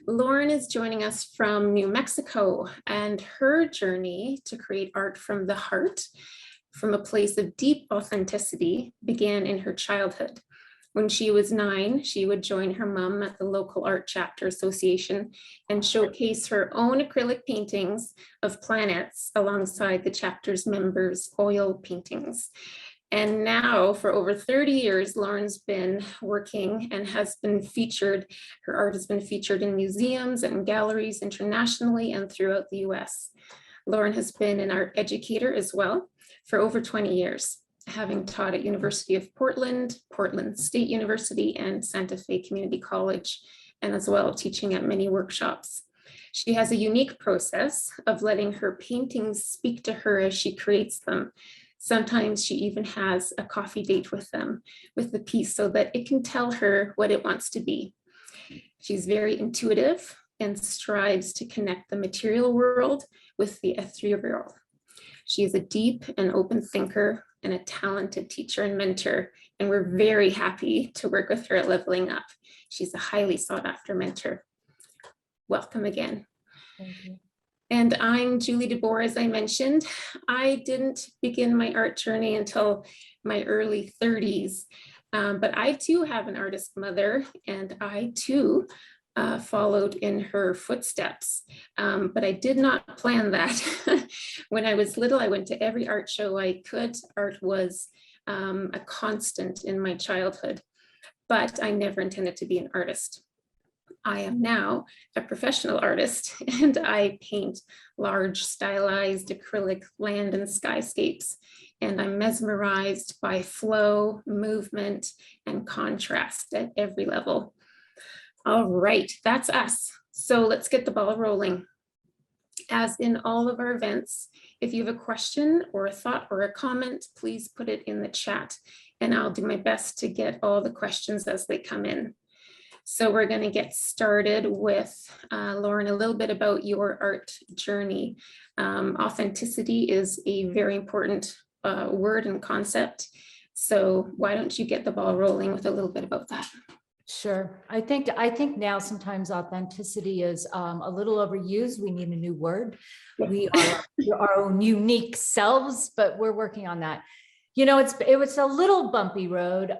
Lauren is joining us from New Mexico, and her journey to create art from the heart, from a place of deep authenticity, began in her childhood. When she was 9, she would join her mom at the local art chapter association and showcase her own acrylic paintings of planets alongside the chapter's members' oil paintings. And now for over 30 years, Lauren's been working and has been featured, her art has been featured in museums and galleries internationally and throughout the US. Lauren has been an art educator as well for over 20 years, having taught at University of Portland, Portland State University, and Santa Fe Community College, and as well teaching at many workshops. She has a unique process of letting her paintings speak to her as she creates them. Sometimes she even has a coffee date with them, with the piece, so that it can tell her what it wants to be. She's very intuitive and strives to connect the material world with the ethereal. She is a deep and open thinker and a talented teacher and mentor, and we're very happy to work with her at Leveling Up. She's a highly sought after mentor. Welcome again. Thank you. And I'm Julie deBoer, as I mentioned. I didn't begin my art journey until my early 30s, but I too have an artist mother, and I too followed in her footsteps, but I did not plan that. When I was little, I went to every art show I could. Art was a constant in my childhood, but I never intended to be an artist. I am now a professional artist, and I paint large stylized acrylic land and skyscapes, and I'm mesmerized by flow, movement, and contrast at every level. All right, that's us. So let's get the ball rolling. As in all of our events, if you have a question or a thought or a comment, please put it in the chat, and I'll do my best to get all the questions as they come in. So we're going to get started with Lauren, a little bit about your art journey. Authenticity is a very important word and concept. So why don't you get the ball rolling with a little bit about that? Sure. I think now sometimes authenticity is a little overused. We need a new word. We are our own unique selves, but we're working on that. You know, it was a little bumpy road.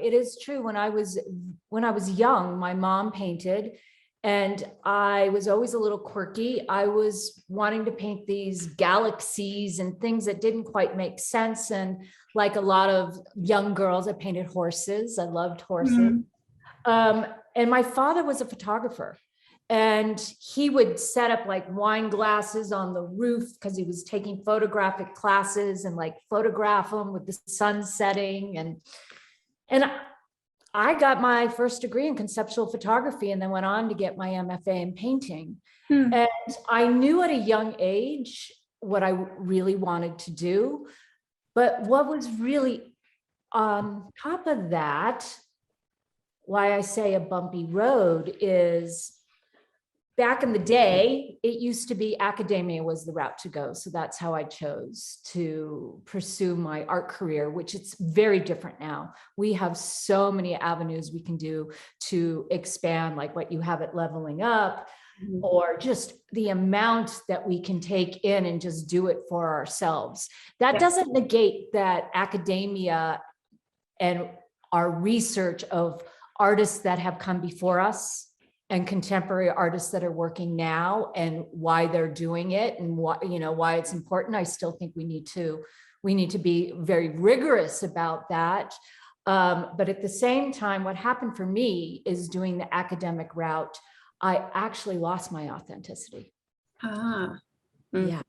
It is true. When I was young, my mom painted, and I was always a little quirky. I was wanting to paint these galaxies and things that didn't quite make sense. And like a lot of young girls, I painted horses. I loved horses. Mm-hmm. And my father was a photographer, and he would set up like wine glasses on the roof because he was taking photographic classes and like photograph them with the sun setting. And I got my first degree in conceptual photography and then went on to get my MFA in painting. And I knew at a young age what I really wanted to do. But what was really on top of that, why I say a bumpy road, is back in the day, it used to be academia was the route to go. So that's how I chose to pursue my art career, which it's very different now. We have so many avenues we can do to expand, like what you have at Leveling Up, or just the amount that we can take in and just do it for ourselves. That doesn't negate that academia and our research of artists that have come before us and contemporary artists that are working now and why they're doing it and what, you know, why it's important. I still think we need to be very rigorous about that. But at the same time, what happened for me is doing the academic route, I actually lost my authenticity. Yeah.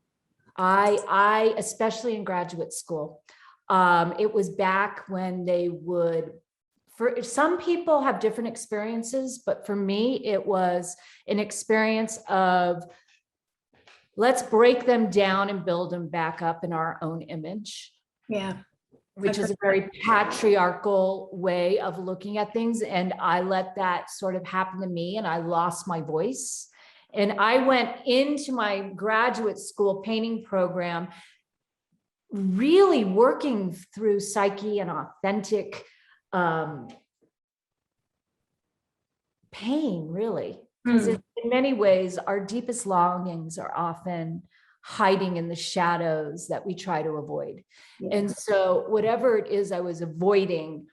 I, especially in graduate school, it was back when they would, for some people have different experiences, but for me, it was an experience of let's break them down and build them back up in our own image. Yeah. Which is a very patriarchal way of looking at things. And I let that sort of happen to me, and I lost my voice. And I went into my graduate school painting program really working through psyche and authentic pain, really, because in many ways, our deepest longings are often hiding in the shadows that we try to avoid. Yes. And so whatever it is I was avoiding,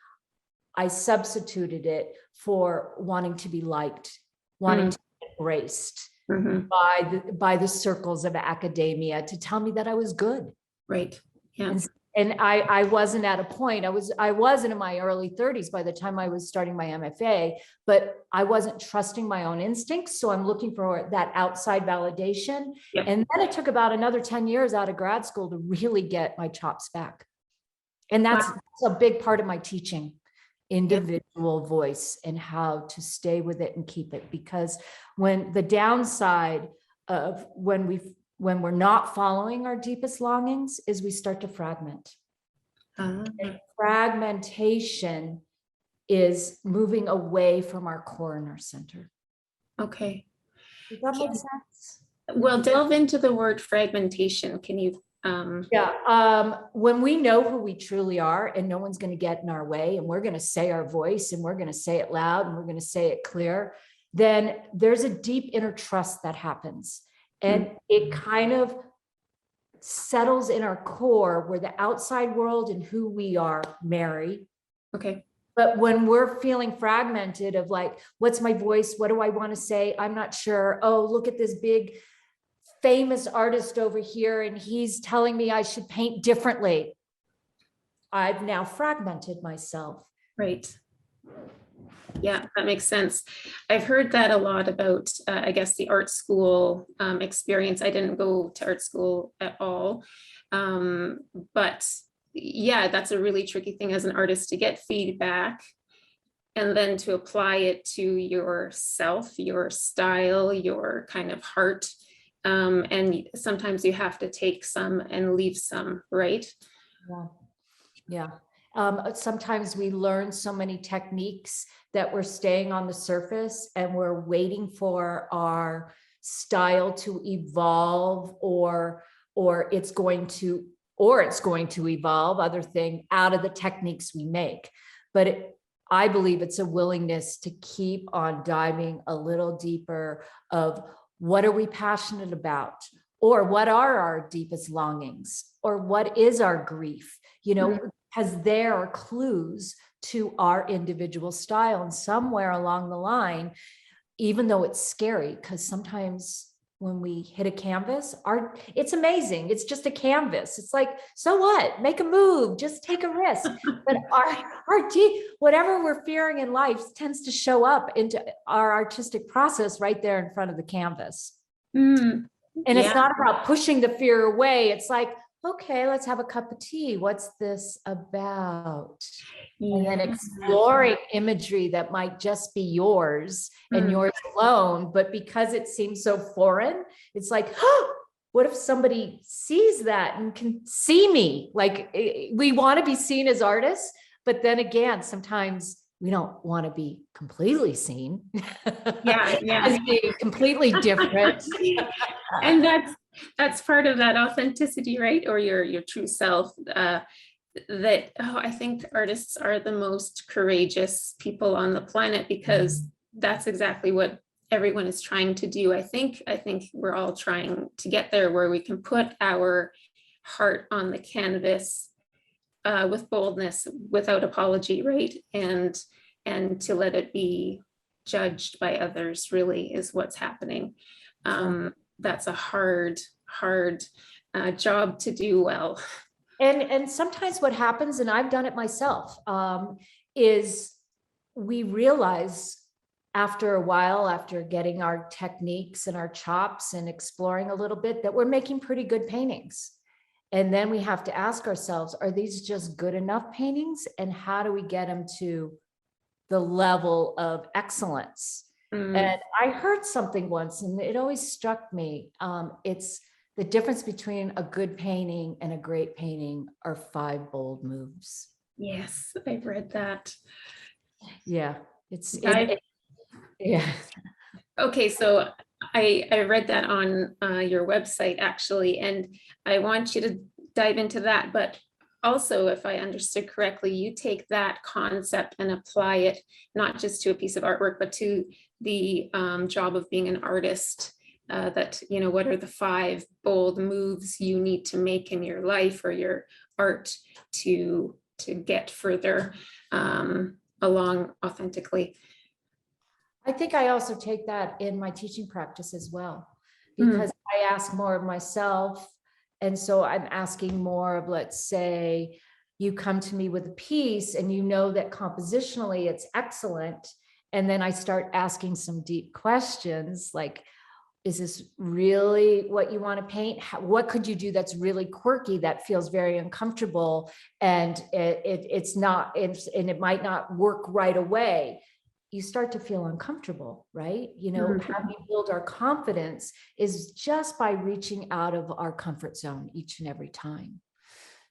I substituted it for wanting to be liked, wanting to be embraced by the circles of academia to tell me that I was good. Right. Yeah. And I wasn't at a point, I wasn't in my early 30s by the time I was starting my MFA, but I wasn't trusting my own instincts. So I'm looking for that outside validation. Yep. And then it took about another 10 years out of grad school to really get my chops back. And that's a big part of my teaching, individual voice and how to stay with it and keep it. Because when the downside of when we're not following our deepest longings is we start to fragment. And fragmentation is moving away from our core and our center. Okay. Does that make sense? Well, delve into the word fragmentation. Can you? When we know who we truly are and no one's going to get in our way and we're going to say our voice and we're going to say it loud and we're going to say it clear, then there's a deep inner trust that happens. And it kind of settles in our core where the outside world and who we are marry. Okay. But when we're feeling fragmented of like, what's my voice? What do I want to say? I'm not sure. Oh, look at this big famous artist over here and he's telling me I should paint differently. I've now fragmented myself. Right. Yeah, that makes sense. I've heard that a lot about, I guess, the art school experience. I didn't go to art school at all. But yeah, that's a really tricky thing as an artist to get feedback and then to apply it to yourself, your style, your kind of heart. And sometimes you have to take some and leave some, right? Yeah. Sometimes we learn so many techniques that we're staying on the surface and we're waiting for our style to evolve or it's going to evolve, other thing out of the techniques we make. But I believe it's a willingness to keep on diving a little deeper of what are we passionate about? Or what are our deepest longings? Or what is our grief? You know, because there are clues to our individual style. And somewhere along the line, even though it's scary, because sometimes when we hit a canvas, it's amazing. It's just a canvas. It's like, so what? Make a move, just take a risk. But whatever we're fearing in life tends to show up into our artistic process right there in front of the canvas. And it's not about pushing the fear away. It's like, okay, let's have a cup of tea. What's this about? And then exploring imagery that might just be yours and yours alone. But because it seems so foreign, it's like, oh, what if somebody sees that and can see me? Like we want to be seen as artists, but then again, sometimes we don't want to be completely seen. As being completely different. And that's part of that authenticity, right? Or your true self. I think artists are the most courageous people on the planet because that's exactly what everyone is trying to do. I think we're all trying to get there where we can put our heart on the canvas with boldness, without apology, right? And to let it be judged by others really is what's happening. That's a hard job to do well. And sometimes what happens, and I've done it myself, is we realize after a while, after getting our techniques and our chops and exploring a little bit, that we're making pretty good paintings. And then we have to ask ourselves, are these just good enough paintings? And how do we get them to the level of excellence? And I heard something once, and it always struck me. It's the difference between a good painting and a great painting are 5 bold moves. Yes, I've read that. Yeah, yeah. Okay, so I read that on your website actually, and I want you to dive into that. But also, if I understood correctly, you take that concept and apply it not just to a piece of artwork, but to the job of being an artist. That, you know, what are the 5 bold moves you need to make in your life or your art to get further along authentically. I think I also take that in my teaching practice as well, because I ask more of myself. And so I'm asking more of, let's say, you come to me with a piece and you know that compositionally it's excellent. And then I start asking some deep questions like, is this really what you want to paint? What could you do that's really quirky, that feels very uncomfortable, and it's not, and it might not work right away? You start to feel uncomfortable, right? You know, how we build our confidence is just by reaching out of our comfort zone each and every time.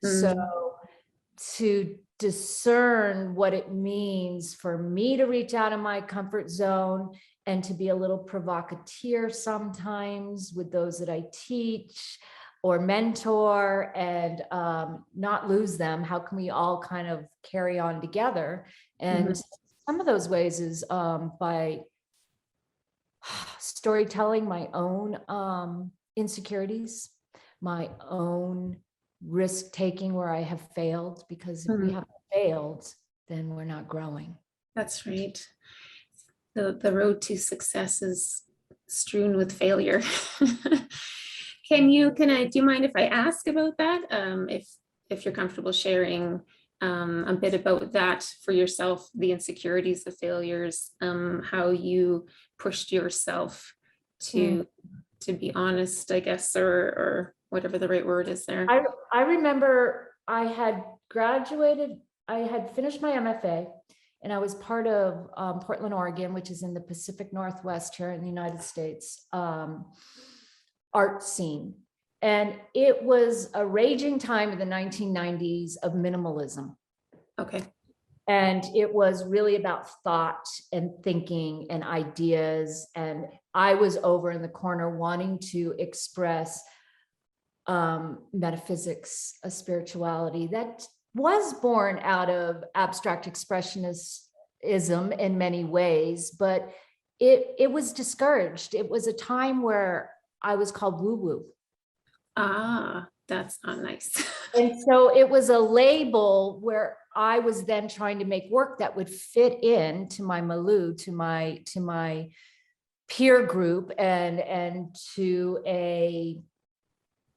So to discern what it means for me to reach out of my comfort zone and to be a little provocateur sometimes with those that I teach or mentor, and not lose them. How can we all kind of carry on together? And some of those ways is by storytelling my own insecurities, my own risk taking where I have failed, because if we haven't failed, then we're not growing. That's right. The road to success is strewn with failure. Do you mind if I ask about that? If you're comfortable sharing a bit about that for yourself, the insecurities, the failures, how you pushed yourself to be honest, I guess, or whatever the right word is there. I remember I had graduated, I had finished my MFA, and I was part of Portland, Oregon, which is in the Pacific Northwest here in the United States, art scene. And it was a raging time in the 1990s of minimalism. Okay. And it was really about thought and thinking and ideas. And I was over in the corner wanting to express metaphysics, a spirituality that was born out of abstract expressionism in many ways, but it was discouraged. It was a time where I was called woo-woo. Ah, that's not nice. And so it was a label where I was then trying to make work that would fit into my milieu, to my peer group, and to a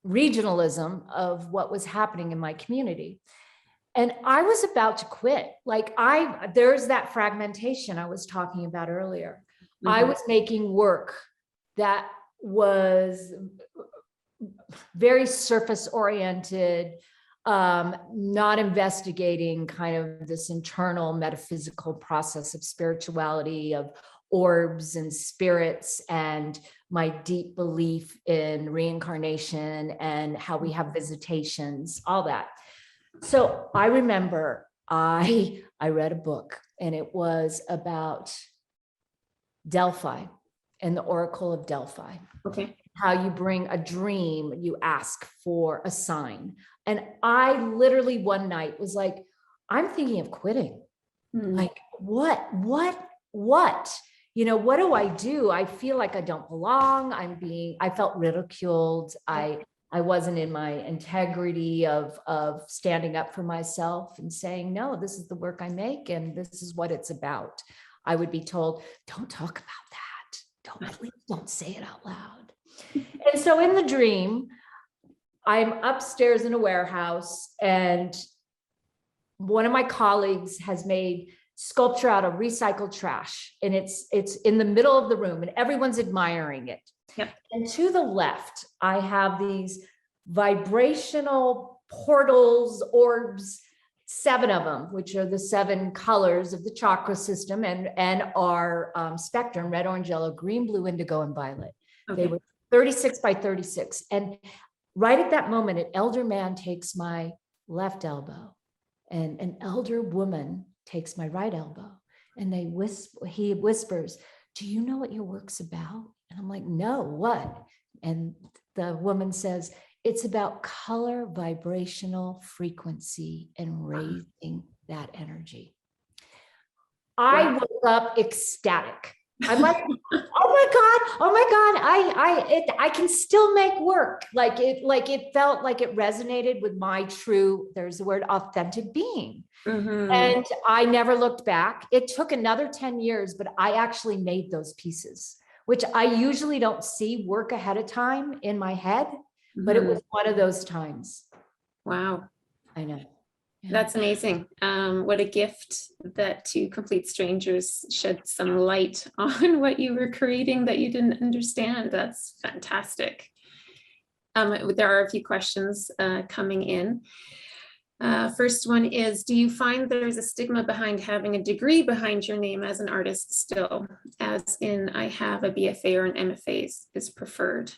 regionalism of what was happening in my community. And I was about to quit. Like there's that fragmentation I was talking about earlier. I was making work that was very surface oriented, not investigating kind of this internal metaphysical process of spirituality, of orbs and spirits, and my deep belief in reincarnation and how we have visitations, all that. So I remember I read a book, and it was about Delphi and the Oracle of Delphi. Okay. How you bring a dream, you ask for a sign. And I literally one night was like, I'm thinking of quitting. Like, what? You know, what do I do? I feel like I don't belong. I felt ridiculed. I wasn't in my integrity of standing up for myself and saying, no, this is the work I make and this is what it's about. I would be told, don't talk about that. Please don't say it out loud. And so in the dream, I'm upstairs in a warehouse, and one of my colleagues has made sculpture out of recycled trash, and it's in the middle of the room and everyone's admiring it. Yep. And to the left, I have these vibrational portals, orbs, 7 of them, which are the 7 colors of the chakra system and our spectrum: red, orange, yellow, green, blue, indigo, and violet. Okay. They were 36 by 36. And right at that moment, an elder man takes my left elbow and an elder woman takes my right elbow, and he whispers, do you know what your work's about? And I'm like, no, what? And the woman says, It's about color, vibrational frequency, and raising that energy. I woke up ecstatic. I'm like, oh my God, I can still make work. It felt like it resonated with my true, there's the word, authentic being. And I never looked back. It took another 10 years, but I actually made those pieces, which I usually don't see work ahead of time in my head, but it was one of those times. Wow. I know. Yeah. That's amazing. What a gift that to complete strangers shed some light on what you were creating that you didn't understand. That's fantastic. There are a few questions coming in. First one is, do you find there's a stigma behind having a degree behind your name as an artist still? As in, I have a BFA or an MFA is preferred.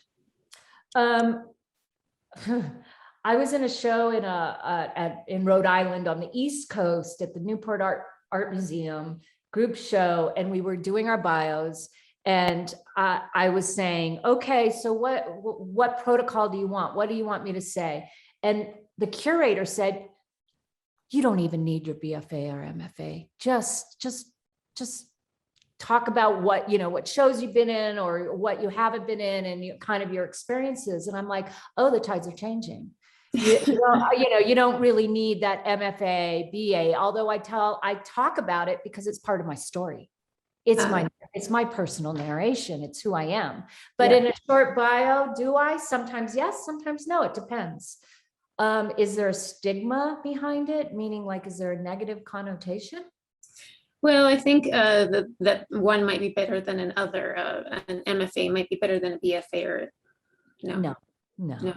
I was in a show in Rhode Island on the East Coast at the Newport Art Museum group show, and we were doing our bios. And I was saying, okay, so what protocol do you want? What do you want me to say? And the curator said, you don't even need your BFA or MFA. Just talk about what shows you've been in or what you haven't been in, and kind of your experiences. And I'm like, oh, the tides are changing. You don't really need that MFA, BA, although I talk about it because it's part of my story. It's my personal narration. It's who I am. But in a short bio, do I? Sometimes yes, sometimes no. It depends. Is there a stigma behind it? Meaning, like, is there a negative connotation? Well, I think that one might be better than another. An MFA might be better than a BFA, or no. Okay.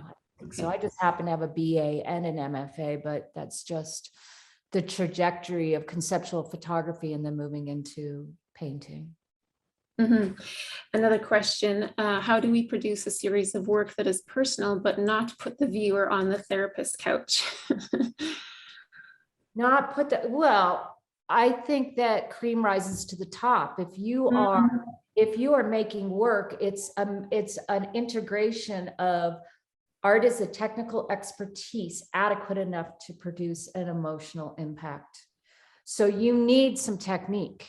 So I just happen to have a BA and an MFA, but that's just the trajectory of conceptual photography and then moving into painting. Another question, how do we produce a series of work that is personal, but not put the viewer on the therapist couch? Well, I think that cream rises to the top. If you are making work, it's an integration of art is a technical expertise adequate enough to produce an emotional impact. So you need some technique.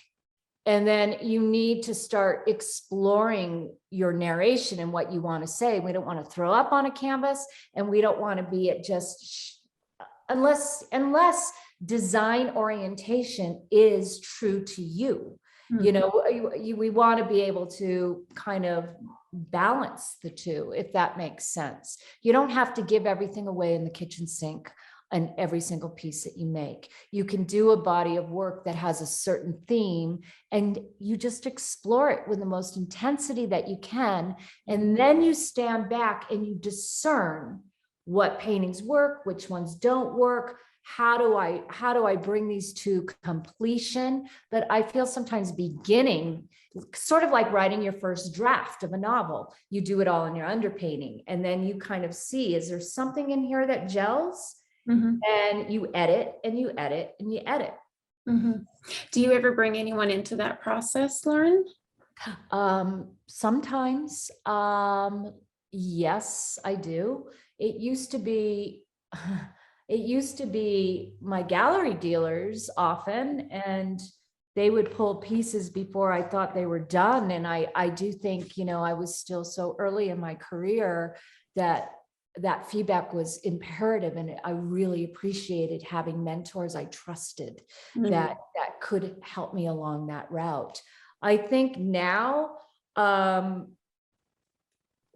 And then you need to start exploring your narration and what you want to say. We don't want to throw up on a canvas, and we don't want to be at just, unless design orientation is true to you. We want to be able to kind of balance the two, if that makes sense. You don't have to give everything away in the kitchen sink and every single piece that you make. You can do a body of work that has a certain theme, and you just explore it with the most intensity that you can. And then you stand back and you discern what paintings work, which ones don't work. How do I bring these to completion? But I feel sometimes beginning, sort of like writing your first draft of a novel, you do it all in your underpainting, and then you kind of see, is there something in here that gels? And you edit and you edit and you edit. Do you ever bring anyone into that process, Lauren? Sometimes, yes, I do. It used to be my gallery dealers often, and they would pull pieces before I thought they were done. And I do think, I was still so early in my career that feedback was imperative. And I really appreciated having mentors I trusted that could help me along that route. I think now,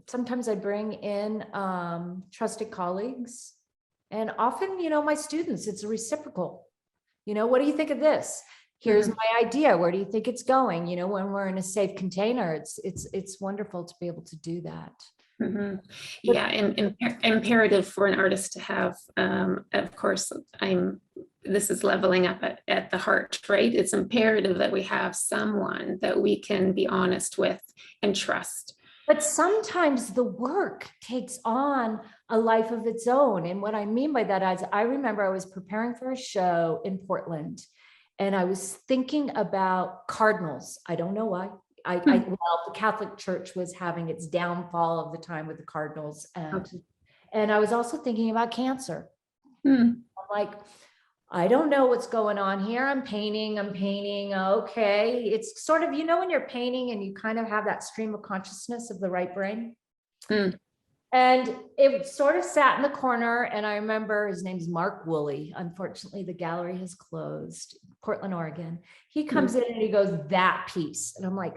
sometimes I bring in trusted colleagues, and often, my students, it's a reciprocal. What do you think of this? Here's my idea. Where do you think it's going? When we're in a safe container, it's wonderful to be able to do that. Yeah, and imperative for an artist to have, of course, this is leveling up at the heart, right? It's imperative that we have someone that we can be honest with and trust. But sometimes the work takes on a life of its own. And what I mean by that is, I remember I was preparing for a show in Portland, and I was thinking about cardinals. I don't know why. The Catholic Church was having its downfall of the time with the cardinals, And I was also thinking about cancer. Hmm. I'm like, I don't know what's going on here. I'm painting. Okay. It's sort of, when you're painting and you kind of have that stream of consciousness of the right brain. Hmm. And it sort of sat in the corner. And I remember his name's Mark Woolley. Unfortunately, the gallery has closed, Portland, Oregon. He comes in and he goes, that piece. And I'm like,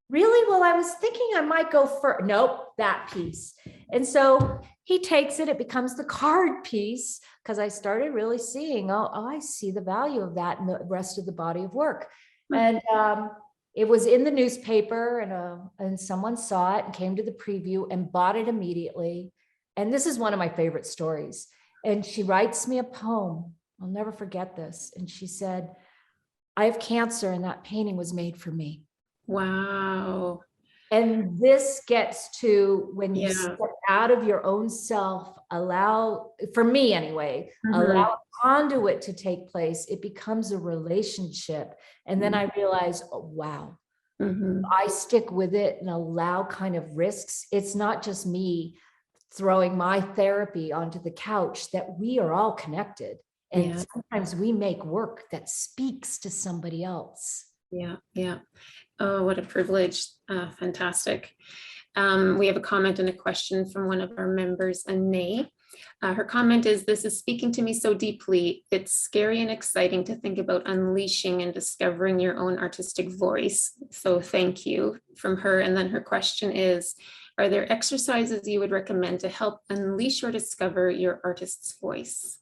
really? Well, I was thinking I might go for, nope, that piece. And so he takes it, it becomes the card piece, because I started really seeing, oh, I see the value of that in the rest of the body of work. And it was in the newspaper, and someone saw it and came to the preview and bought it immediately. And this is one of my favorite stories. And she writes me a poem. I'll never forget this. And she said, I have cancer and that painting was made for me. Wow. And this gets to when you Yeah. step out of your own self, allow, for me anyway, allow a conduit to take place. It becomes a relationship. And then I realize, oh, wow, I stick with it and allow kind of risks. It's not just me throwing my therapy onto the couch, that we are all connected. And sometimes we make work that speaks to somebody else. Yeah. Yeah. Oh, what a privilege. Fantastic. We have a comment and a question from one of our members, Anay. Her comment is, this is speaking to me so deeply. It's scary and exciting to think about unleashing and discovering your own artistic voice. So thank you from her. And then her question is, are there exercises you would recommend to help unleash or discover your artist's voice?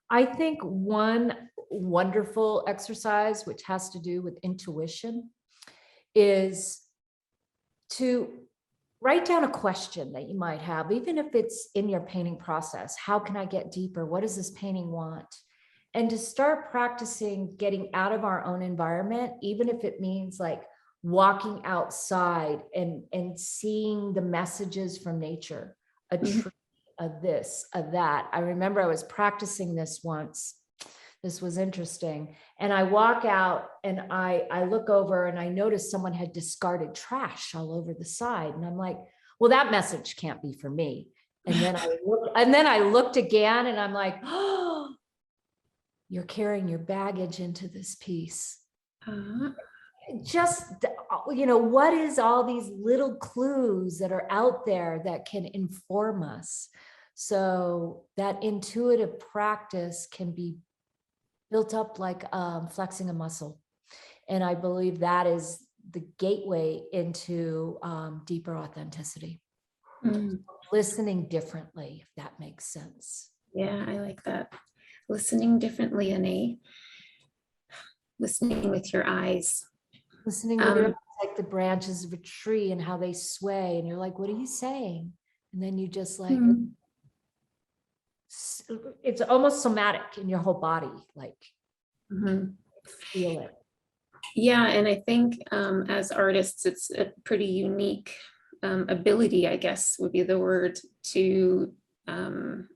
I think one wonderful exercise, which has to do with intuition, is to write down a question that you might have, even if it's in your painting process. How can I get deeper? What does this painting want? And to start practicing getting out of our own environment, even if it means like walking outside and seeing the messages from nature, a tree, a this, a that. I remember I was practicing this once. This was interesting. And I walk out and I look over and I notice someone had discarded trash all over the side. And I'm like, well, that message can't be for me. And then I looked again and I'm like, oh, you're carrying your baggage into this piece. Just, what is all these little clues that are out there that can inform us? So that intuitive practice can be built up like flexing a muscle. And I believe that is the gateway into deeper authenticity. Listening differently, if that makes sense. Yeah, I like that. Listening differently, Anay. Listening with your eyes. Listening with your eyes, like the branches of a tree and how they sway. And you're like, what are you saying? And then you just like, it's almost somatic in your whole body, like feel it. Yeah, and I think as artists, it's a pretty unique ability, I guess would be the word, to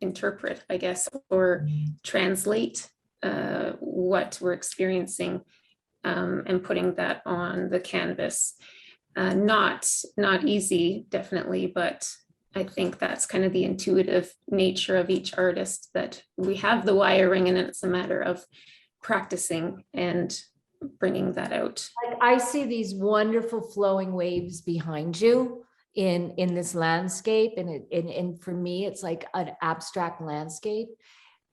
interpret, I guess, or translate what we're experiencing and putting that on the canvas. Not easy, definitely, but I think that's kind of the intuitive nature of each artist, that we have the wiring and it's a matter of practicing and bringing that out. Like I see these wonderful flowing waves behind you in this landscape, and for me it's like an abstract landscape.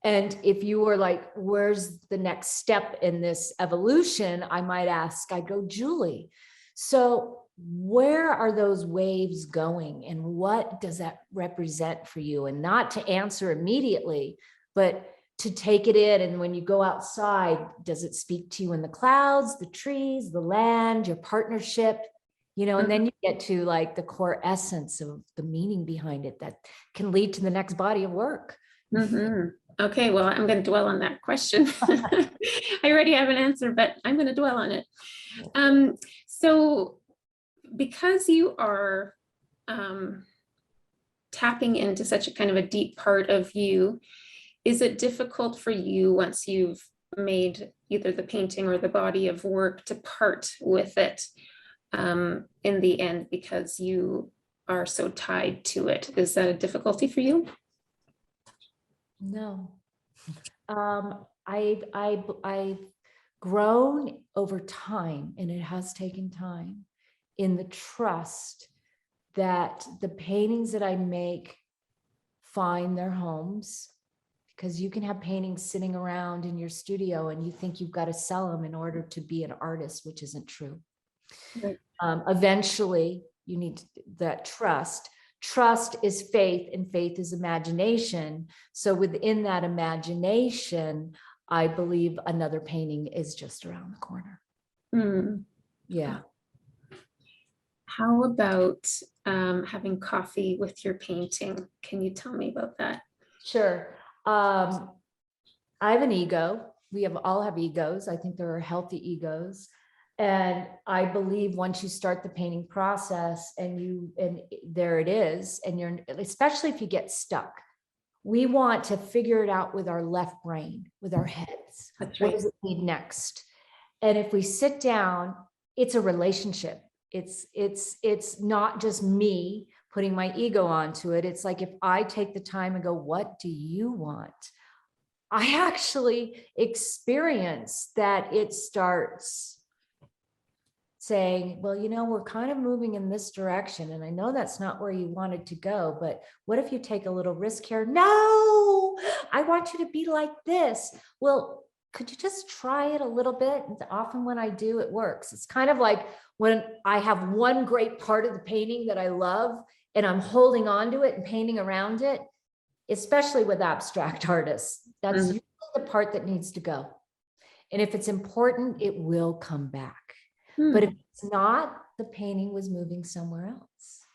And if you were like, where's the next step in this evolution, I'd go, Julie, so where are those waves going and what does that represent for you? And not to answer immediately, but to take it in. And when you go outside, does it speak to you in the clouds, the trees, the land, your partnership, and then you get to like the core essence of the meaning behind it that can lead to the next body of work. Okay, well, I'm going to dwell on that question. I already have an answer, but I'm going to dwell on it. So because you are tapping into such a kind of a deep part of you, is it difficult for you, once you've made either the painting or the body of work, to part with it in the end because you are so tied to it? Is that a difficulty for you? No. I've grown over time, and it has taken time, in the trust that the paintings that I make find their homes, because you can have paintings sitting around in your studio and you think you've got to sell them in order to be an artist, which isn't true. Right. Eventually, you need that trust. Trust is faith, and faith is imagination. So within that imagination, I believe another painting is just around the corner. Mm. Yeah. How about having coffee with your painting? Can you tell me about that? Sure. I have an ego. We all have egos. I think there are healthy egos. And I believe once you start the painting process and there it is, and you're, especially if you get stuck, we want to figure it out with our left brain, with our heads. That's What right. does it need next? And if we sit down, it's a relationship. It's not just me putting my ego onto it. It's like, if I take the time and go, what do you want? I actually experience that it starts saying, well, we're kind of moving in this direction. And I know that's not where you wanted to go, but what if you take a little risk here? No, I want you to be like this. Well, could you just try it a little bit? And often when I do, it works. It's kind of like when I have one great part of the painting that I love and I'm holding on to it and painting around it, especially with abstract artists. That's usually the part that needs to go. And if it's important, it will come back. But if it's not, the painting was moving somewhere else.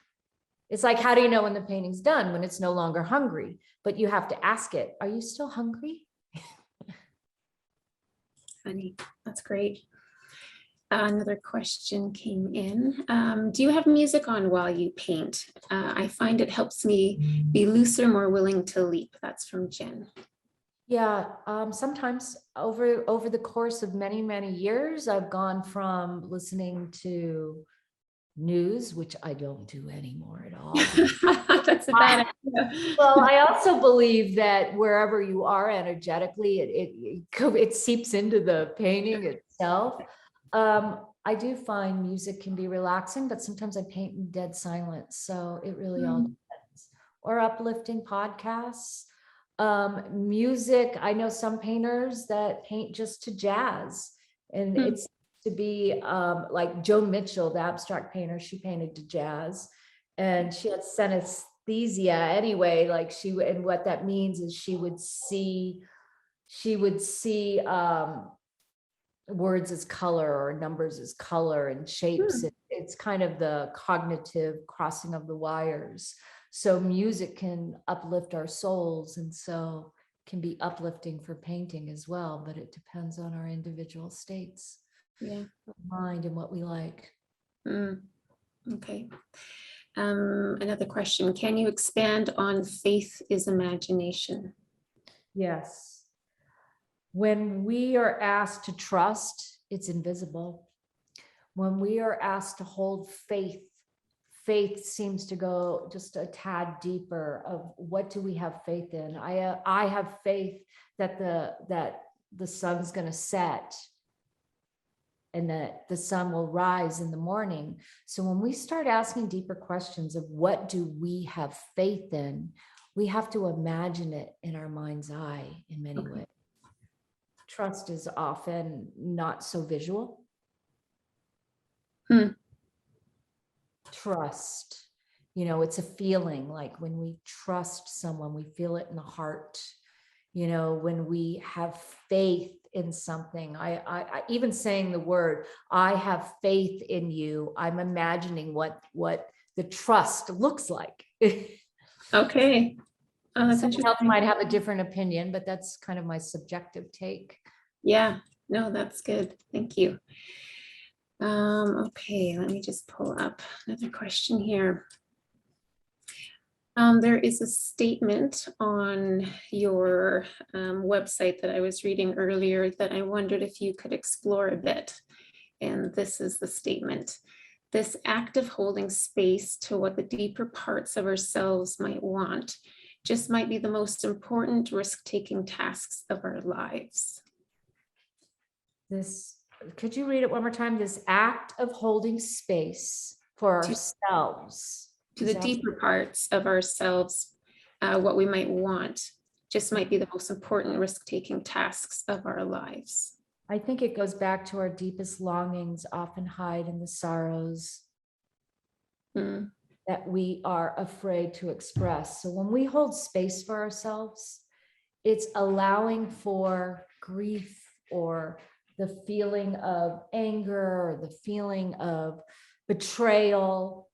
It's like, how do you know when the painting's done? When it's no longer hungry, but you have to ask it, are you still hungry? Funny. That's great. Another question came in. Do you have music on while you paint? I find it helps me be looser, more willing to leap. That's from Jen. Yeah, sometimes over the course of many, many years, I've gone from listening to news, which I don't do anymore at all. That's a bad idea. Well, I also believe that wherever you are energetically, it seeps into the painting itself. I do find music can be relaxing, but sometimes I paint in dead silence. So it really all depends. Or uplifting podcasts. Music, I know some painters that paint just to jazz, and it's to be like Joan Mitchell, the abstract painter, she painted to jazz, and she had synesthesia anyway. Like and what that means is she would see words as color or numbers as color and shapes. It's kind of the cognitive crossing of the wires. So music can uplift our souls, and so can be uplifting for painting as well, but it depends on our individual states of mind and what we like. Okay. Another question. Can you expand on faith is imagination? Yes. When we are asked to trust, it's invisible. When we are asked to hold faith, faith seems to go just a tad deeper of what do we have faith in? I have faith that the sun's going to set and that the sun will rise in the morning. So when we start asking deeper questions of what do we have faith in, we have to imagine it in our mind's eye in many ways. Trust is often not so visual. Trust, it's a feeling. Like when we trust someone, we feel it in the heart. When we have faith in something, I even saying the word, I have faith in you, I'm imagining what the trust looks like. Okay. Someone else might have a different opinion, but that's kind of my subjective take. Yeah, no, that's good. Thank you. Okay, let me just pull up another question here. There is a statement on your website that I was reading earlier that I wondered if you could explore a bit. And this is the statement. This act of holding space to what the deeper parts of ourselves might want just might be the most important risk-taking tasks of our lives. This, could you read it one more time? This act of holding space for ourselves. To the deeper parts of ourselves, what we might want, just might be the most important risk-taking tasks of our lives. I think it goes back to our deepest longings often hide in the sorrows that we are afraid to express. So when we hold space for ourselves, it's allowing for grief or the feeling of anger or the feeling of betrayal,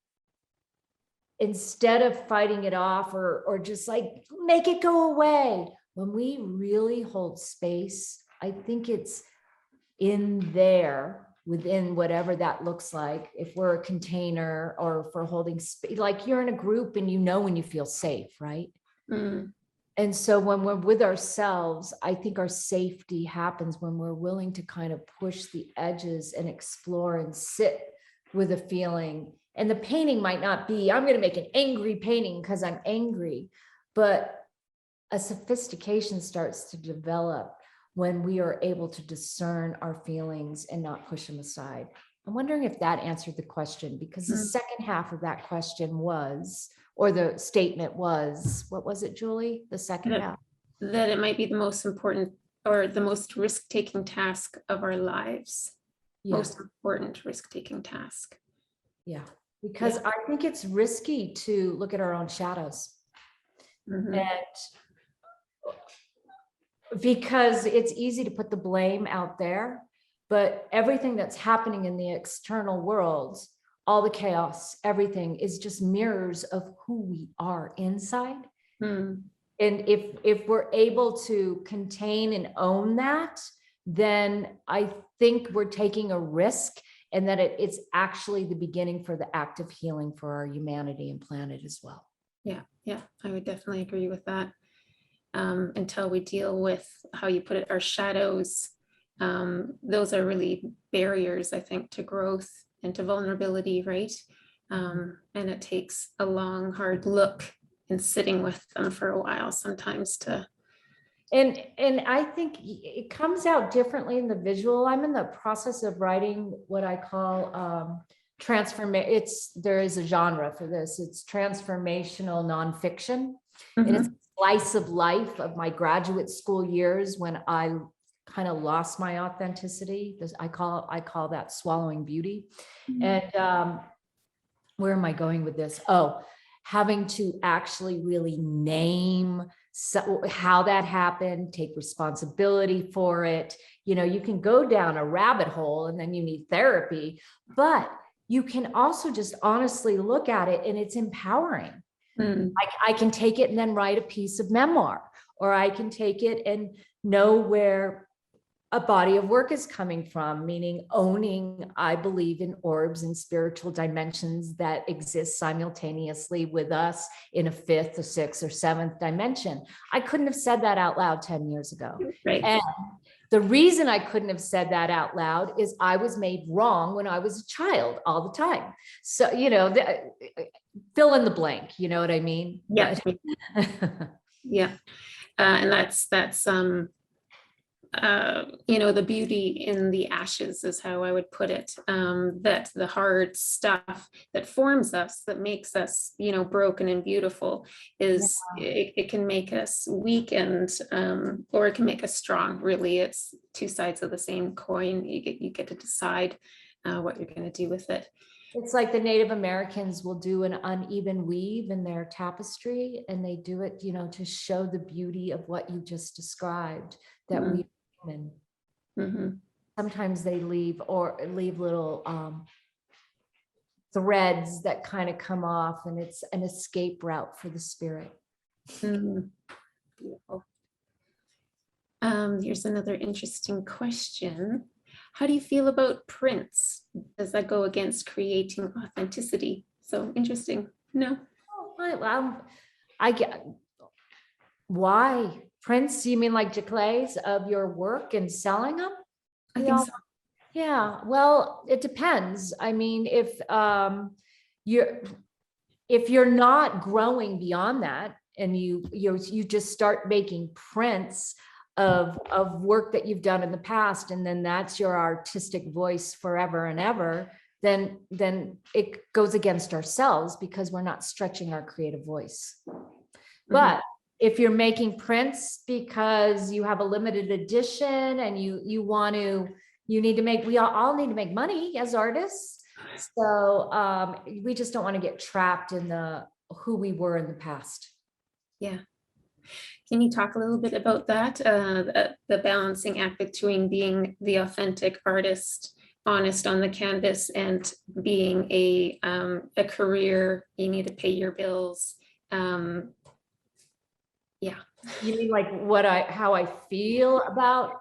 instead of fighting it off or just like make it go away. When we really hold space, I think it's in there within whatever that looks like. If we're a container or if we're holding space, like you're in a group and you know when you feel safe, right? And so when we're with ourselves, I think our safety happens when we're willing to kind of push the edges and explore and sit with a feeling. And the painting might not be, I'm going to make an angry painting because I'm angry, but a sophistication starts to develop when we are able to discern our feelings and not push them aside. I'm wondering if that answered the question, because the second half of that question was, or the statement was, what was it, Julie? The second half? That it might be the most important or the most risk-taking task of our lives. Yeah. Most important risk-taking task. Yeah, because I think it's risky to look at our own shadows. And because it's easy to put the blame out there, but everything that's happening in the external world, all the chaos, everything is just mirrors of who we are inside. And if we're able to contain and own that, then I think we're taking a risk, and that it's actually the beginning for the act of healing for our humanity and planet as well. Yeah, I would definitely agree with that. Until we deal with, how you put it, our shadows, those are really barriers, I think, to growth and to vulnerability, right? And it takes a long, hard look and sitting with them for a while sometimes to. And I think it comes out differently in the visual. I'm in the process of writing what I call transformation. There is a genre for this. It's transformational nonfiction. And it's a slice of life of my graduate school years when I kind of lost my authenticity. I call that swallowing beauty. And where am I going with this? Oh, having to actually really name how that happened, take responsibility for it. You know, you can go down a rabbit hole and then you need therapy, but you can also just honestly look at it and it's empowering. I can take it and then write a piece of memoir, or I can take it and know where a body of work is coming from, meaning owning, I believe in orbs and spiritual dimensions that exist simultaneously with us in a fifth, a sixth, or seventh dimension. I couldn't have said that out loud 10 years ago. Right. And the reason I couldn't have said that out loud is I was made wrong when I was a child all the time. So, you know, fill in the blank, you know what I mean? Yeah. Yeah. And that's you know, the beauty in the ashes is how I would put it, that the hard stuff that forms us, that makes us, you know, broken and beautiful, is it can make us weak and or it can make us strong. Really, it's two sides of the same coin. You get to decide what you're going to do with it. It's like the Native Americans will do an uneven weave in their tapestry, and they do it, you know, to show the beauty of what you just described, that we human. Sometimes they leave little threads that kind of come off, and it's an escape route for the spirit. Beautiful. Here's another interesting question. How do you feel about prints? Does that go against creating authenticity? So interesting. No. I get why prints. You mean like declays of your work and selling them? I think so. Yeah. Well, it depends. I mean, if you're not growing beyond that, and you just start making prints of work that you've done in the past, and then that's your artistic voice forever and ever, then it goes against ourselves because we're not stretching our creative voice. But if you're making prints because you have a limited edition and you need to make, we all need to make money as artists. So we just don't want to get trapped in who we were in the past. Yeah. Can you talk a little bit about that? The balancing act between being the authentic artist, honest on the canvas, and being a career, you need to pay your bills. Yeah. You mean like how I feel about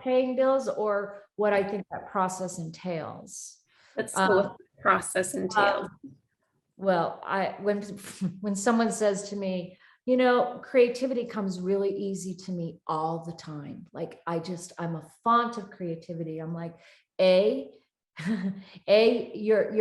paying bills, or what I think that process entails? Let's go with the process entails. Well, when someone says to me, you know, creativity comes really easy to me all the time. Like I'm a font of creativity. I'm like, you're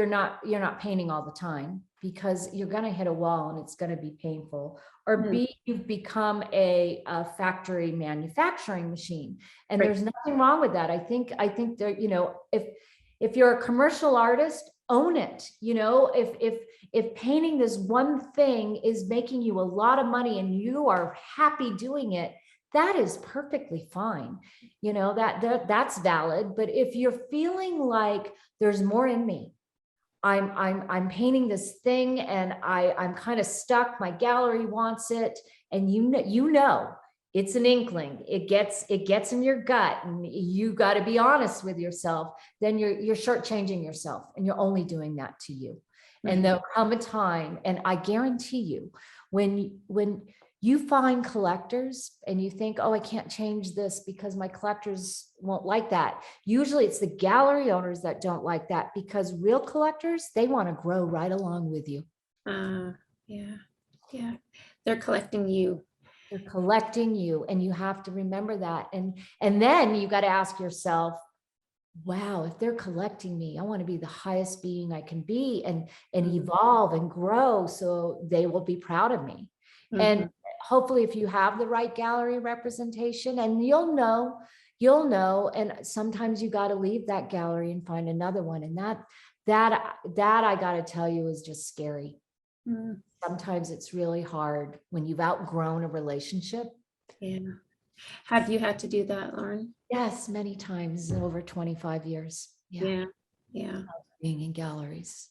not painting all the time because you're going to hit a wall and it's going to be painful. Or B, you've become a factory manufacturing machine, and there's nothing wrong with that. I think there, you know, if you're a commercial artist, own it. You know, if painting this one thing is making you a lot of money and you are happy doing it, that is perfectly fine. You know, that's valid. But if you're feeling like there's more in me, I'm painting this thing and I'm kind of stuck, my gallery wants it, and you know it's an inkling, it gets in your gut, and you got to be honest with yourself, then you're shortchanging yourself, and you're only doing that to you. And there'll come a time, and I guarantee you, when you find collectors and you think, oh, I can't change this because my collectors won't like that. Usually it's the gallery owners that don't like that, because real collectors, they want to grow right along with you. Yeah. They're collecting you. They're collecting you, and you have to remember that. And then you got to ask yourself, wow, if they're collecting me, I want to be the highest being I can be and evolve and grow so they will be proud of me. And hopefully if you have the right gallery representation, and you'll know, and sometimes you got to leave that gallery and find another one. And that I got to tell you is just scary. Sometimes it's really hard when you've outgrown a relationship. Yeah. Have you had to do that, Lauren? Yes, many times over 25 years. Yeah. Being in galleries.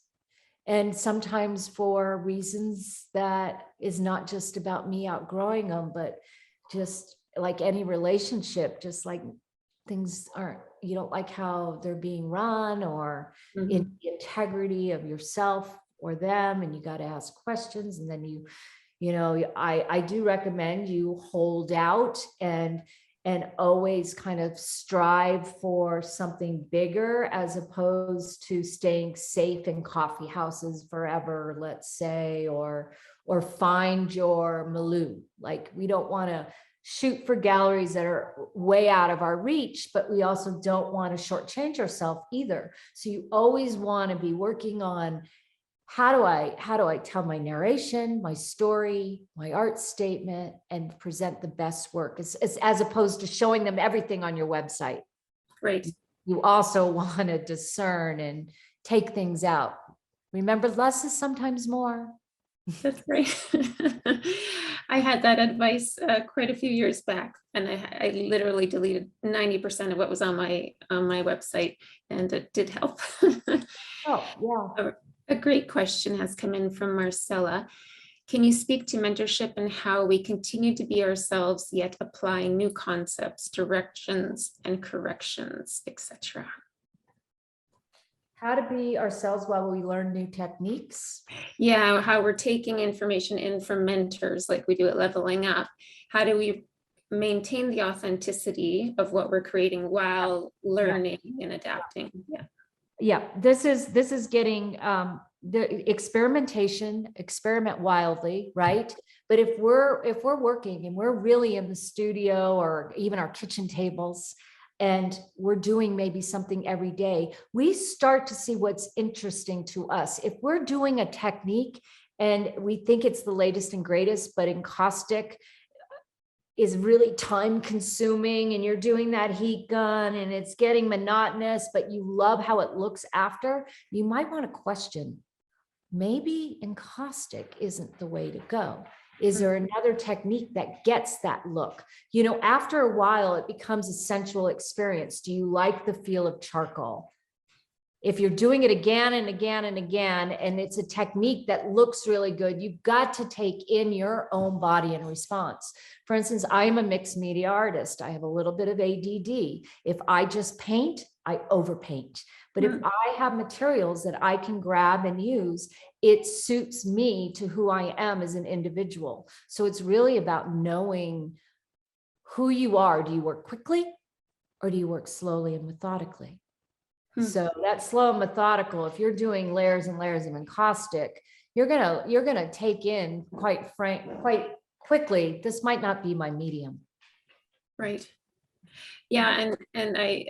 And sometimes for reasons that is not just about me outgrowing them, but just like any relationship, just like things you don't like how they're being run, or in the integrity of yourself or them, and you got to ask questions. And then you know, I do recommend you hold out and always kind of strive for something bigger, as opposed to staying safe in coffee houses forever, let's say, or find your milieu. Like, we don't want to shoot for galleries that are way out of our reach, but we also don't want to shortchange ourselves either. So you always want to be working on, how do I tell my narration, my story, my art statement, and present the best work, as opposed to showing them everything on your website. Right. You also want to discern and take things out. Remember, less is sometimes more. That's great. I had that advice quite a few years back, and I literally deleted 90% of what was on my website, and it did help. Oh, yeah. A great question has come in from Marcella. Can you speak to mentorship and how we continue to be ourselves, yet applying new concepts, directions, and corrections, etc.? How to be ourselves while we learn new techniques. Yeah, how we're taking information in from mentors like we do at Leveling Up. How do we maintain the authenticity of what we're creating while learning and adapting? Yeah, this is getting the experimentation, experiment wildly, right? But if we're working and we're really in the studio, or even our kitchen tables, and we're doing maybe something every day, we start to see what's interesting to us. If we're doing a technique And we think it's the latest and greatest, but encaustic is really time consuming, and you're doing that heat gun and it's getting monotonous, but you love how it looks after. You might want to question, maybe encaustic isn't the way to go. Is there another technique that gets that look? You know, after a while, it becomes a sensual experience. Do you like the feel of charcoal? If you're doing it again and again and again, and it's a technique that looks really good, you've got to take in your own body and response. For instance, I am a mixed media artist. I have a little bit of ADD. If I just paint, I overpaint. But if I have materials that I can grab and use, it suits me to who I am as an individual. So it's really about knowing who you are. Do you work quickly or do you work slowly and methodically? So that's slow and methodical. If you're doing layers and layers of encaustic, you're gonna take in quite quickly, this might not be my medium. Right. Yeah, and I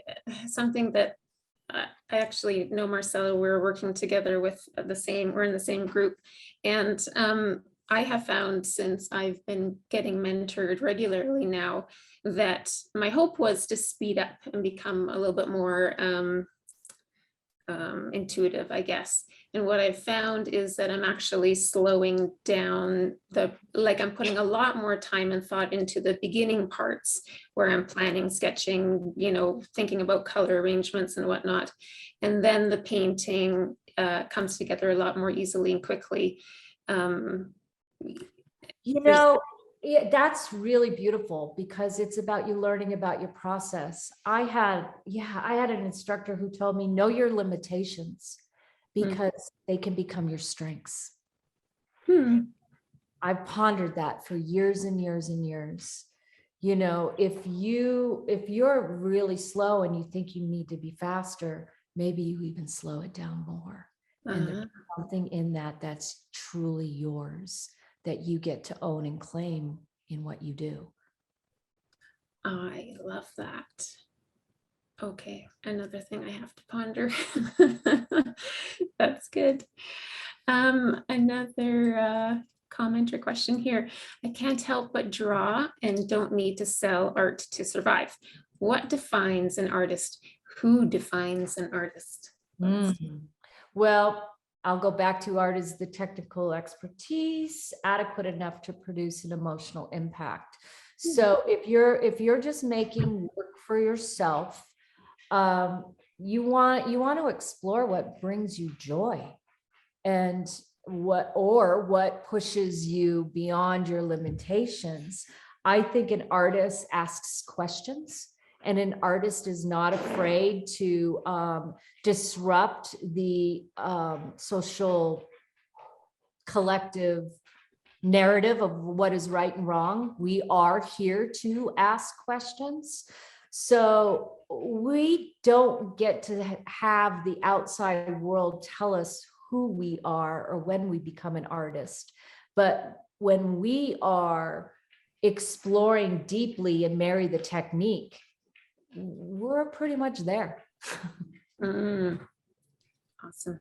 something that I actually know Marcella, we're working together with we're in the same group. And I have found, since I've been getting mentored regularly now, that my hope was to speed up and become a little bit more intuitive, I guess. And what I've found is that I'm actually slowing down I'm putting a lot more time and thought into the beginning parts where I'm planning, sketching, thinking about color arrangements and whatnot. And then the painting comes together a lot more easily and quickly. That's really beautiful, because it's about you learning about your process. I had an instructor who told me, know your limitations, because they can become your strengths. I've pondered that for years and years and years. If you're really slow and you think you need to be faster, maybe you even slow it down more. And there's something in that that's truly yours, that you get to own and claim in what you do. I love that. Okay, another thing I have to ponder. That's good. Another comment or question here. I can't help but draw and don't need to sell art to survive. What defines an artist? Who defines an artist? Well, I'll go back to art as the technical expertise, adequate enough to produce an emotional impact. So if you're just making work for yourself, you want to explore what brings you joy, and what pushes you beyond your limitations. I think an artist asks questions, and an artist is not afraid to disrupt the social collective narrative of what is right and wrong. We are here to ask questions. So we don't get to have the outside world tell us who we are or when we become an artist. But when we are exploring deeply and marry the technique, we're pretty much there. Awesome.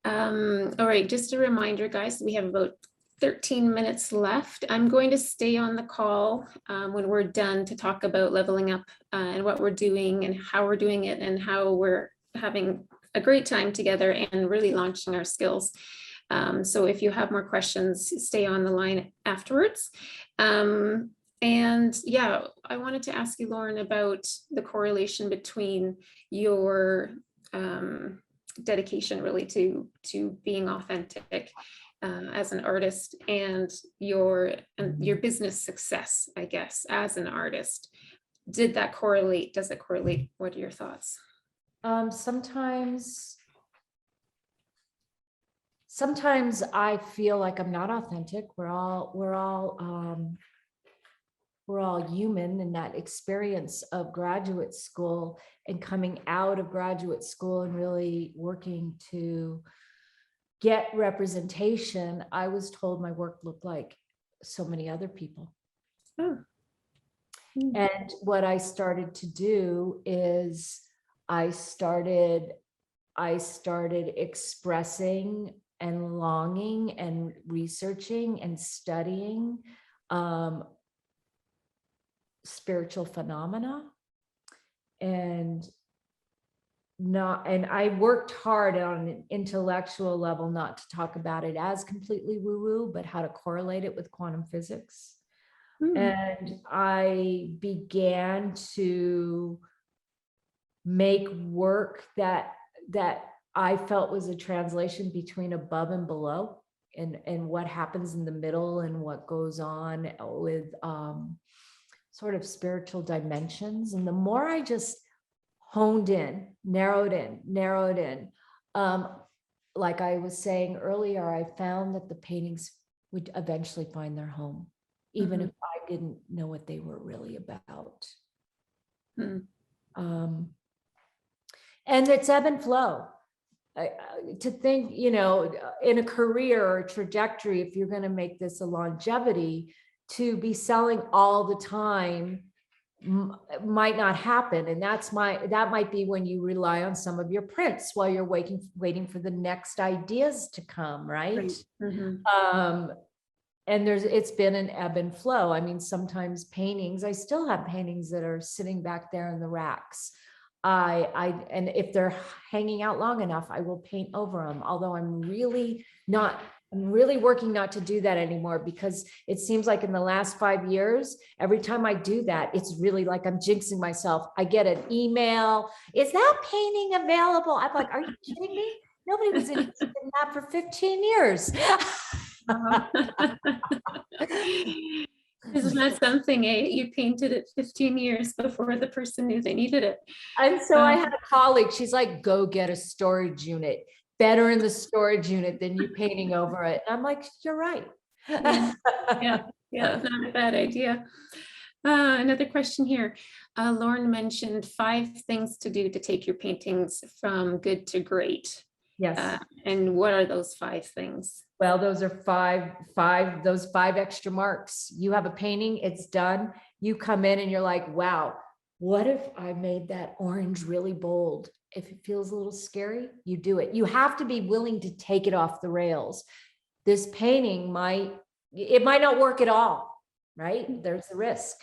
All right, just a reminder, guys, we have about 13 minutes left. I'm going to stay on the call when we're done to talk about leveling up and what we're doing and how we're doing it and how we're having a great time together and really launching our skills. So if you have more questions, stay on the line afterwards. And yeah, I wanted to ask you, Lauren, about the correlation between your dedication really to being authentic as an artist and your business success, I guess, as an artist. Did that correlate? Does it correlate? What are your thoughts? Sometimes I feel like I'm not authentic. We're all human, in that experience of graduate school and coming out of graduate school and really working to get representation. I was told my work looked like so many other people. And what I started to do is I started expressing and longing and researching and studying spiritual phenomena. And I worked hard on an intellectual level not to talk about it as completely woo-woo, but how to correlate it with quantum physics. And I began to make work that I felt was a translation between above and below, and what happens in the middle, and what goes on with sort of spiritual dimensions. And the more I just honed in, narrowed in, like I was saying earlier, I found that the paintings would eventually find their home, even if I didn't know what they were really about. And it's ebb and flow. To think, you know, in a career or a trajectory, if you're going to make this a longevity, to be selling all the time might not happen. And that might be when you rely on some of your prints while you're waiting for the next ideas to come, right? And it's been an ebb and flow. I mean, sometimes paintings, I still have paintings that are sitting back there in the racks. And if they're hanging out long enough, I will paint over them. Although I'm really working not to do that anymore, because it seems like in the last 5 years, every time I do that, it's really like I'm jinxing myself. I get an email, is that painting available? I'm like, are you kidding me? Nobody was interested in that for 15 years. Isn't that something, eh? You painted it 15 years before the person knew they needed it. And so I had a colleague, she's like, go get a storage unit. Better in the storage unit than you painting over it. And I'm like, you're right. Yeah, not a bad idea. Another question here. Lauren mentioned 5 things to do to take your paintings from good to great. Yes. And what are those 5 things? Well, those are those 5 extra marks. You have a painting, it's done. You come in and you're like, wow, what if I made that orange really bold? If it feels a little scary, you do it. You have to be willing to take it off the rails. This painting might not work at all, right? There's the risk.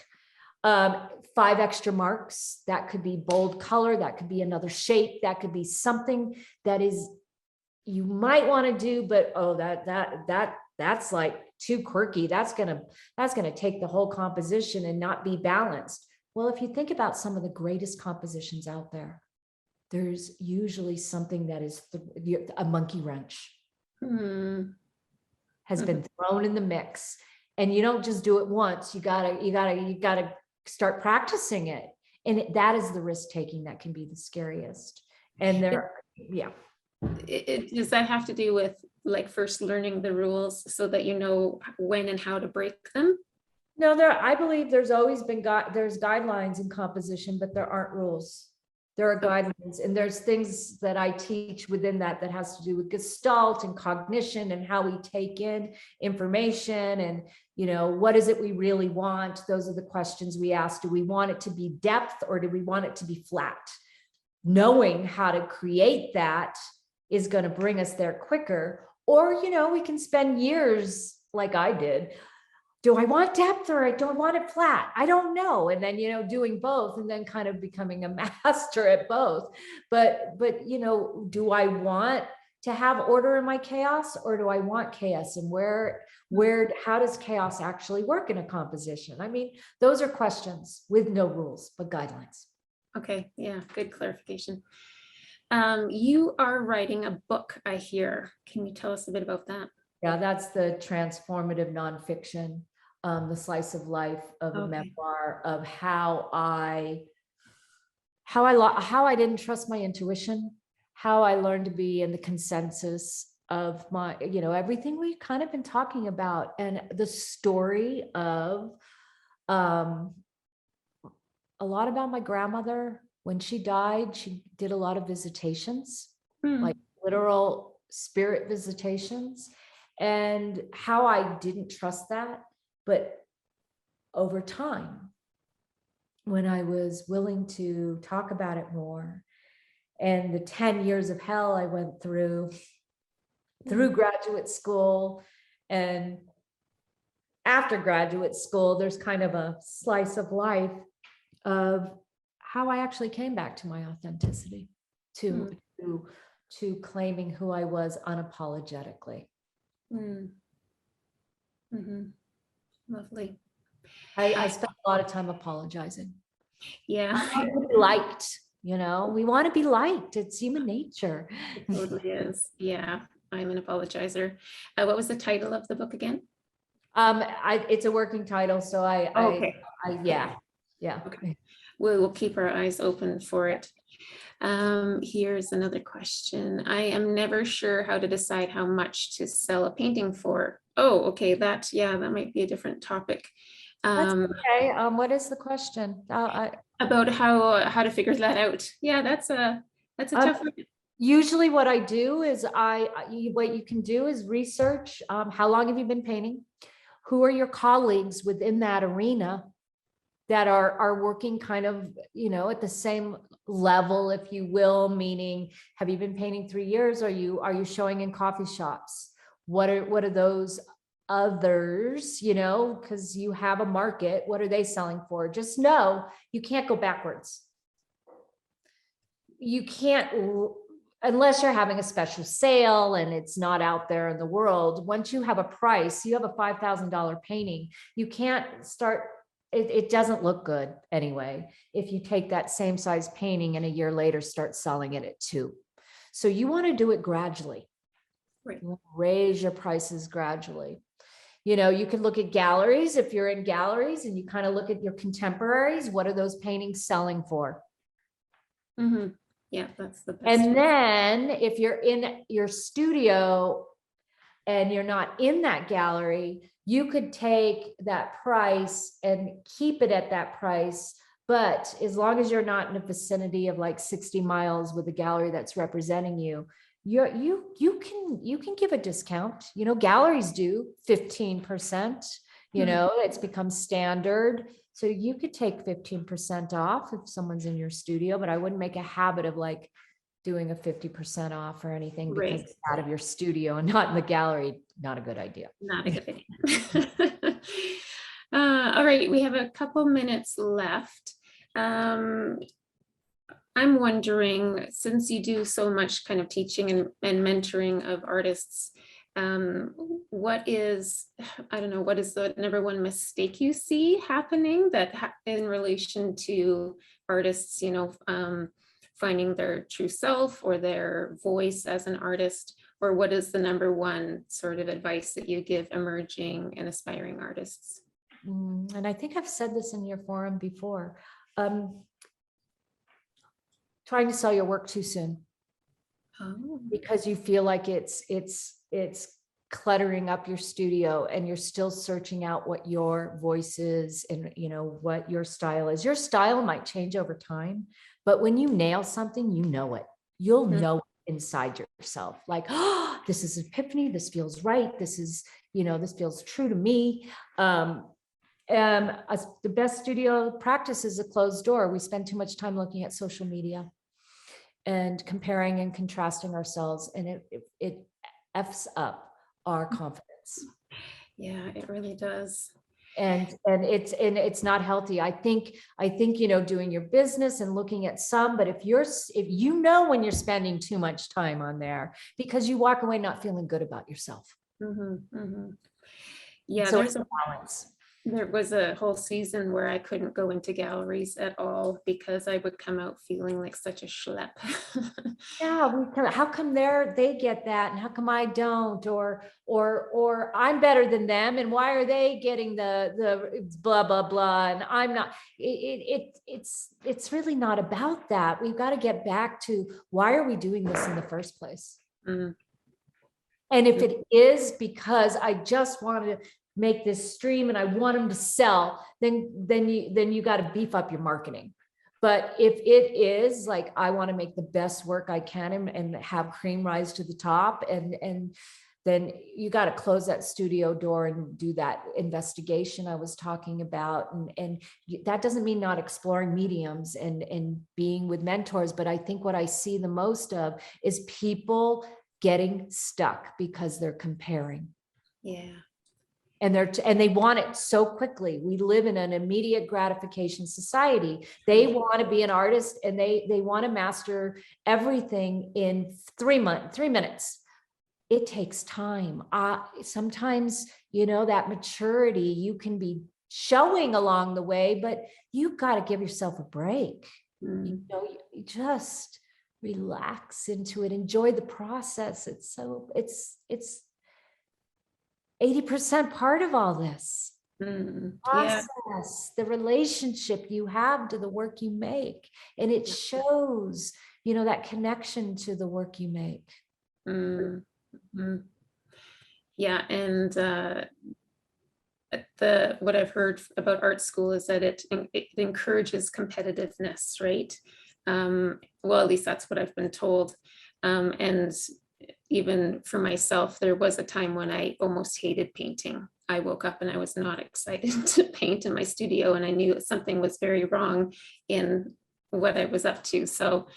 5 extra marks, that could be bold color, that could be another shape, that could be something that is you might want to do, but that's like too quirky. That's gonna take the whole composition and not be balanced. Well, if you think about some of the greatest compositions out there, there's usually something that is a monkey wrench has been thrown in the mix, and you don't just do it once. You gotta start practicing it, and that is the risk taking that can be the scariest. And does that have to do with like first learning the rules so that you know when and how to break them? No, I believe there's always been there's guidelines in composition, but there aren't rules. There are guidelines, and there's things that I teach within that has to do with Gestalt and cognition and how we take in information, and what is it we really want? Those are the questions we ask. Do we want it to be depth, or do we want it to be flat? Knowing how to create that is going to bring us there quicker. Or, we can spend years like I did. Do I want depth, or do I want it flat? I don't know. And then, doing both, and then kind of becoming a master at both. But, do I want to have order in my chaos, or do I want chaos? And how does chaos actually work in a composition? I mean, those are questions with no rules, but guidelines. Okay. Yeah. Good clarification. You are writing a book, I hear. Can you tell us a bit about that? Yeah, that's the transformative nonfiction, the slice of life of a memoir of how I didn't trust my intuition, how I learned to be in the consensus of my, everything we've kind of been talking about, and the story of a lot about my grandmother. When she died, she did a lot of visitations, like literal spirit visitations, and how I didn't trust that. But over time, when I was willing to talk about it more, and the 10 years of hell I went through through graduate school. And after graduate school, there's kind of a slice of life of how I actually came back to my authenticity, to claiming who I was unapologetically. Lovely. I spent a lot of time apologizing. Yeah. I want to be liked, you know, we want to be liked. It's human nature. It totally is. Yeah. I'm an apologizer. What was the title of the book again? It's a working title, so Okay. yeah. Okay. We will keep our eyes open for it. Here's another question. I am never sure how to decide how much to sell a painting for. Oh, okay. That might be a different topic. That's okay. What is the question? About how to figure that out. Yeah, that's a tough one. Usually what I do is what you can do is research, how long have you been painting? Who are your colleagues within that arena that are working kind of, you know, at the same level, if you will, meaning, have you been painting 3 years? Are you showing in coffee shops? What are those others, you know, because you have a market, what are they selling for? Just know you can't go backwards. You can't, unless you're having a special sale and it's not out there in the world. Once you have a price, you have a $5,000 painting, you can't start, it doesn't look good anyway if you take that same size painting and a year later start selling it at 2. So you want to do it gradually. Right. You want to raise your prices gradually. You know, you can look at galleries. If you're in galleries and you kind of look at your contemporaries, what are those paintings selling for? Yeah, that's the best. And then if you're in your studio and you're not in that gallery, you could take that price and keep it at that price. But as long as you're not in a vicinity of like 60 miles with a gallery that's representing you, you can give a discount. You know, galleries do 15%, you know, it's become standard. So you could take 15% off if someone's in your studio, but I wouldn't make a habit of like doing a 50% off or anything because it's out of your studio and not in the gallery. Not a good idea. Not a good idea. All right, we have a couple minutes left. I'm wondering, since you do so much kind of teaching and mentoring of artists, what is the number one mistake you see happening in relation to artists, you know, finding their true self or their voice as an artist, or what is the number one sort of advice that you give emerging and aspiring artists? And I think I've said this in your forum before. Trying to sell your work too soon. Because you feel like it's cluttering up your studio and you're still searching out what your voice is and, you know, what your style is. Your style might change over time, but when you nail something, you know it. You'll know it inside yourself. Like, oh, this is epiphany. This feels right. This is, you know, this feels true to me. The best studio practice is a closed door. We spend too much time looking at social media and comparing and contrasting ourselves, and it F's up our confidence. Yeah, it really does. And it's not healthy. I think, you know, doing your business and looking at some, but if you know when you're spending too much time on there because you walk away not feeling good about yourself. Yeah, so there's a balance. There was a whole season where I couldn't go into galleries at all because I would come out feeling like such a schlep. Yeah, how come they get that and how come I don't, or I'm better than them and why are they getting the blah blah blah and I'm not. It's really not about that. We've got to get back to why are we doing this in the first place? And if it is because I just wanted to make this stream and I want them to sell, then you got to beef up your marketing. But if it is like, I want to make the best work I can and have cream rise to the top, and then you got to close that studio door and do that investigation I was talking about. And that doesn't mean not exploring mediums and being with mentors. But I think what I see the most of is people getting stuck because they're comparing. Yeah. And they want it so quickly. We live in an immediate gratification society. They want to be an artist, and they want to master everything in 3 minutes. It takes time. Sometimes, that maturity you can be showing along the way, but you've got to give yourself a break. You just relax into it. Enjoy the process. It's 80% part of all this. Process, the relationship you have to the work you make. And it shows, that connection to the work you make. Yeah. And what I've heard about art school is that it encourages competitiveness, right? Well, at least that's what I've been told. And even for myself, there was a time when I almost hated painting. I woke up and I was not excited to paint in my studio, and I knew something was very wrong in what I was up to. So,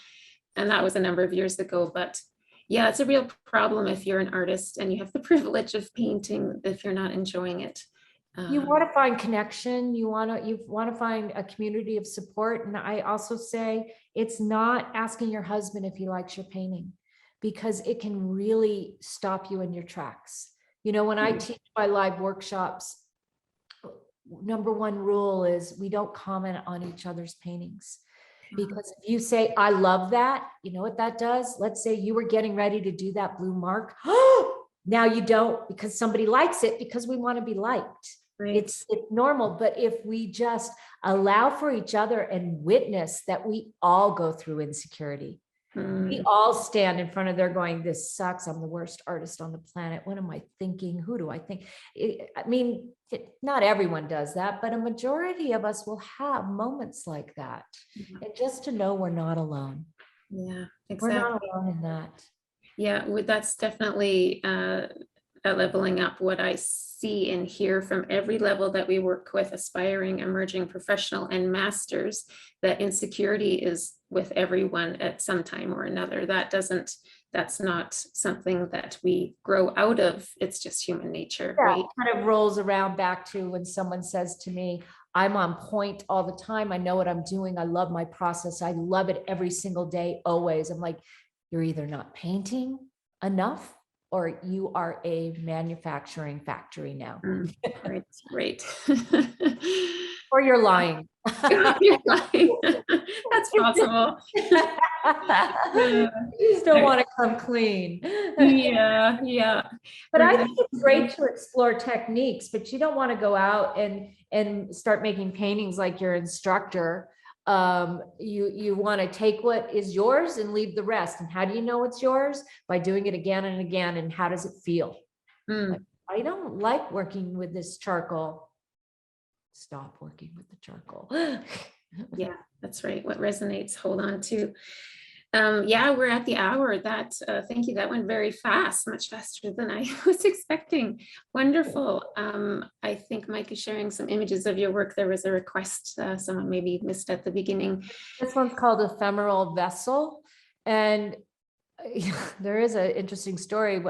and that was a number of years ago, but yeah, it's a real problem if you're an artist and you have the privilege of painting, if you're not enjoying it. You want to find connection. You want to find a community of support. And I also say it's not asking your husband if he likes your painting, because it can really stop you in your tracks. When I teach my live workshops, number one rule is we don't comment on each other's paintings. Because if you say, I love that, you know what that does? Let's say you were getting ready to do that blue mark. Now you don't, because somebody likes it, because we want to be liked. Right. It's normal. But if we just allow for each other and witness that we all go through insecurity, we all stand in front of there going, this sucks. I'm the worst artist on the planet. What am I thinking? Who do I think? Not everyone does that, but a majority of us will have moments like that. And just to know we're not alone. Yeah, exactly. We're not alone in that. Yeah, that's definitely at Leveling Up what I see and hear from every level that we work with, aspiring, emerging professional, and masters, that insecurity is with everyone at some time or another. That's not something that we grow out of. It's just human nature, right? It kind of rolls around back to when someone says to me, I'm on point all the time. I know what I'm doing. I love my process. I love it every single day, always. I'm like, you're either not painting enough, or you are a manufacturing factory now. Right. Or you're lying. You're lying. That's possible. You just don't want to come clean. Yeah. But I think it's great to explore techniques, but you don't want to go out and start making paintings like your instructor. You want to take what is yours and leave the rest. And how do you know it's yours? By doing it again and again. And how does it feel? Like, I don't like working with this charcoal. Stop working with the charcoal. Yeah, that's right. What resonates, hold on to. Yeah, we're at the hour. Thank you. That went very fast, much faster than I was expecting. Wonderful. I think Mike is sharing some images of your work. There was a request someone maybe missed at the beginning. This one's called Ephemeral Vessel. And there is an interesting story.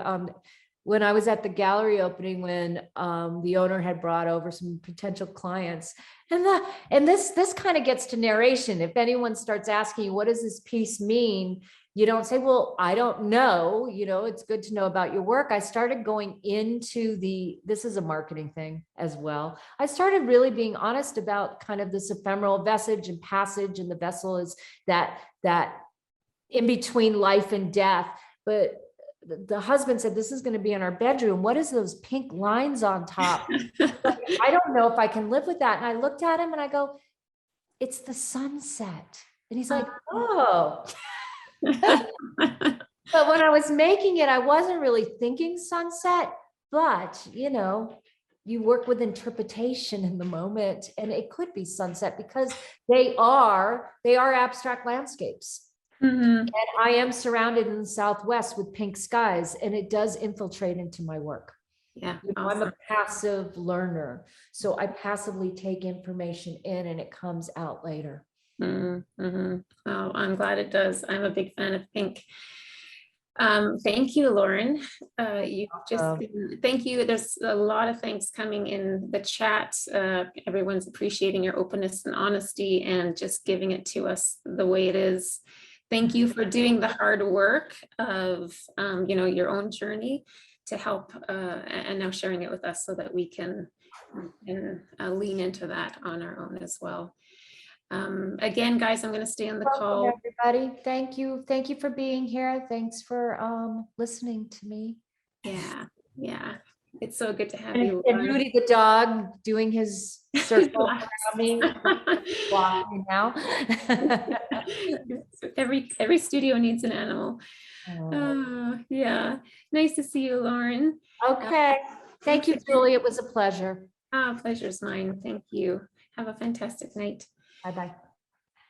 When I was at the gallery opening, when the owner had brought over some potential clients, and this kind of gets to narration. If anyone starts asking you, what does this piece mean? You don't say, well, I don't know. It's good to know about your work. I started going into this is a marketing thing as well. I started really being honest about kind of this ephemeral vestige and passage, and the vessel is that in between life and death. But the husband said, this is going to be in our bedroom. What is those pink lines on top? I don't know if I can live with that. And I looked at him and I go, it's the sunset. And he's like, oh. But when I was making it, I wasn't really thinking sunset, but you work with interpretation in the moment, and it could be sunset because they are abstract landscapes. And I am surrounded in the Southwest with pink skies, and it does infiltrate into my work. Yeah, awesome. I'm a passive learner, so I passively take information in, and it comes out later. Oh, I'm glad it does. I'm a big fan of pink. Thank you, Lauren. Um, Thank you. There's a lot of thanks coming in the chat. Everyone's appreciating your openness and honesty and just giving it to us the way it is. Thank you for doing the hard work of, your own journey to help and now sharing it with us so that we can lean into that on our own as well. Again, guys, I'm going to stay on the call. Welcome, everybody. Thank you. Thank you for being here. Thanks for listening to me. Yeah. It's so good to have And, you. and Rudy the dog doing his circle around me. Walking now. every studio needs an animal. Oh, yeah. Nice to see you, Lauren. Okay. Thank you, Julie. It was a pleasure. Pleasure's mine. Thank you. Have a fantastic night. Bye-bye.